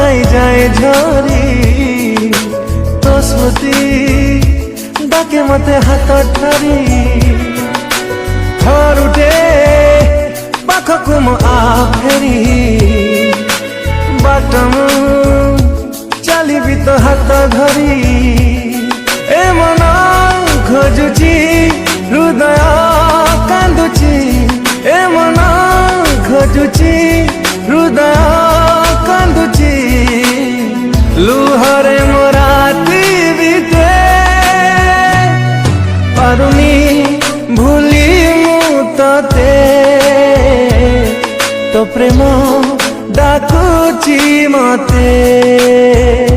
ଯାଇ ଯାଏ ଝରି ତୋ ସ୍ମୃତି ଡାକେ ମତେ ହାତ ଠାରି ଥରୁଟେ ପାଖକୁ ମୁଁ ଆ ଫେରି ବାଟ ମୁଁ ଚାଲିବି ତୋ ହାତ ଧରି ଏ ମନ ଖୋଜୁଛି ହୃଦୟ କାନ୍ଦୁଛି ଏ ମନ ଖୋଜୁଛି ହୃଦୟ କାନ୍ଦୁଛି ଲୁହରେ ମୋ ରାତି ବିତେ ପାରୁନି ଭୁଲି ମୁଁ ତତେ ତୋ ପ୍ରେମ ଡାକୁଛି ମତେ।